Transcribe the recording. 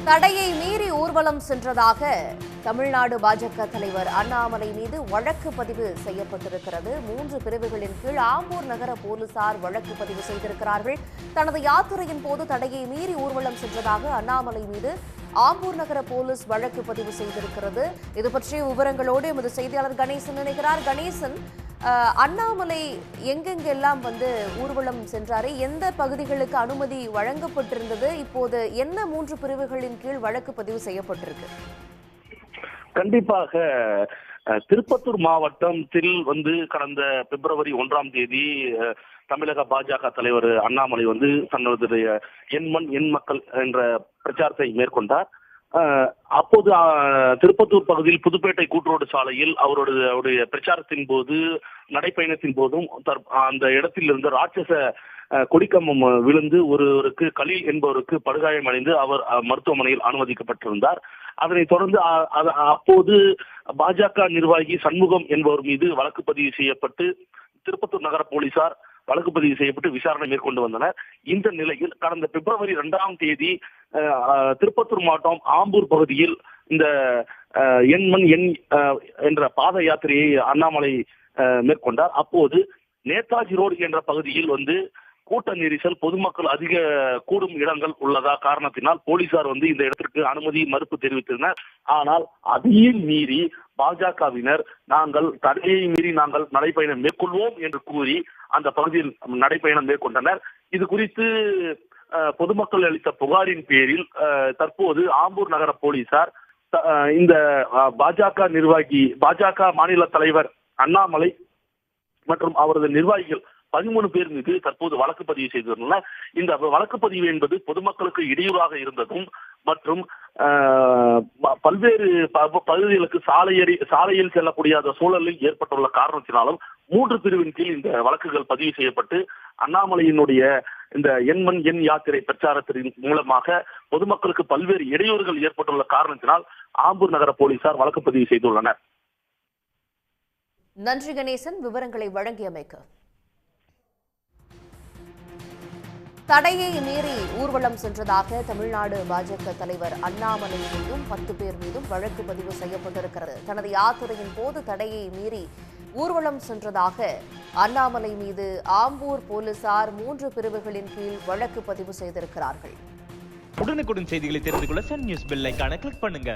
தடையை மீறி ஊர்வலம் சென்றதாக தமிழ்நாடு பாஜக தலைவர் அண்ணாமலை மீது வழக்கு பதிவு செய்யப்பட்டிருக்கிறது. 3 பிரிவுகளின் கீழ் ஆம்பூர் நகர போலீசார் வழக்கு பதிவு செய்திருக்கிறார்கள். தனது யாத்திரையின் போது தடையை மீறி ஊர்வலம் சென்றதாக அண்ணாமலை மீது ஆம்பூர் நகர போலீஸ் வழக்கு பதிவு செய்திருக்கிறது. இது பற்றிய விவரங்களோடு எமது செய்தியாளர் கணேசன் இணைகிறார். கணேசன், அண்ணாமலை எங்கெங்கெல்லாம் ஊர்வலம் சென்றாரு, எந்த பகுதிகளுக்கு அனுமதி வழங்கப்பட்டிருந்தது, இப்போது என்ன 3 பிரிவுகளின் கீழ் வழக்கு பதிவு செய்யப்பட்டிருக்கு? கண்டிப்பாக திருப்பத்தூர் மாவட்டத்தில் கடந்த பிப்ரவரி 1ஆம் தேதி தமிழக பாஜக தலைவர் அண்ணாமலை தன்னுடைய என் மண் என் மக்கள் என்ற பிரச்சாரத்தை மேற்கொண்டார். அப்போது திருப்பத்தூர் பகுதியில் புதுப்பேட்டை கூட்டுரோடு சாலையில் அவருடைய பிரச்சாரத்தின் போது நடைப்பயணத்தின் போதும் அந்த இடத்தில் இருந்த ராட்சச கொடிக்கம்பம் விழுந்து ஒருவருக்கு கலீல் என்பவருக்கு படுகாயம் அடைந்து அவர் மருத்துவமனையில் அனுமதிக்கப்பட்டிருந்தார். அதனைத் தொடர்ந்து அப்போது பாஜக நிர்வாகி சண்முகம் என்பவர் மீது வழக்கு பதிவு செய்யப்பட்டு திருப்பத்தூர் நகர போலீசார் வழக்கு பதிவு செய்யப்பட்டு விசாரணை மேற்கொண்டு வந்தனர். இந்த நிலையில் கடந்த பிப்ரவரி 2ஆம் தேதி திருப்பத்தூர் மாவட்டம் ஆம்பூர் பகுதியில் இந்த என் மண் என் என்ற பாத யாத்திரையை அண்ணாமலை மேற்கொண்டார். அப்போது நேதாஜி ரோடு என்ற பகுதியில் கூட்ட நெரிசல், பொதுமக்கள் அதிக கூடும் இடங்கள் உள்ளதா காரணத்தினால் போலீசார் இந்த இடத்திற்கு அனுமதி மறுப்பு தெரிவித்தனர். ஆனால் அதையும் மீறி பாஜகவினர் நாங்கள் தடையை மீறி நாங்கள் நடைபயணம் மேற்கொள்வோம் என்று கூறி அந்த பகுதியில் நடைபயணம் மேற்கொண்டனர். இது குறித்து பொதுமக்கள் அளித்த புகாரின் பேரில் தற்போது ஆம்பூர் நகர போலீசார் இந்த பாஜக மாநில தலைவர் அண்ணாமலை மற்றும் அவரது நிர்வாகிகள் 13 பேர் மீது தற்போது வழக்கு பதிவு செய்துள்ளனர். இந்த வழக்கு பதிவு என்பது பொதுமக்களுக்கு இடையூறாக இருந்ததும் மற்றும் பல்வேறு பகுதிகளுக்கு சாலையில் செல்ல முடியாத சூழலில் ஏற்பட்டுள்ள காரணத்தினாலும் 3 பிரிவின் கீழ் இந்த வழக்குகள் பதிவு செய்யப்பட்டு அண்ணாமலையினுடைய இந்த என் மண் என் யாத்திரை பிரச்சாரத்தின் மூலமாக பொதுமக்களுக்கு பல்வேறு இடையூறுகள் ஏற்பட்டுள்ள காரணத்தினால் ஆம்பூர் நகர போலீசார் வழக்கு பதிவு செய்துள்ளனர். நன்றி கணேசன், விவரங்களை வழங்கியமைக்கு. தடையை மீறி ஊர்வலம் சென்றதாக தமிழ்நாடு பாஜக தலைவர் அண்ணாமலை மீதும் 10 பேர் மீதும் வழக்கு பதிவு செய்யப்பட்டிருக்கிறது. தனது யாத்திரையின் போது தடையை மீறி ஊர்வலம் சென்றதாக அண்ணாமலை மீது ஆம்பூர் போலீசார் 3 பிரிவுகளின் கீழ் வழக்கு பதிவு செய்திருக்கிறார்கள். உடனுக்குடன் செய்திகளை தெரிந்து கொள்ள சன் நியூஸ் பெல் ஐகானை கிளிக் பண்ணுங்க.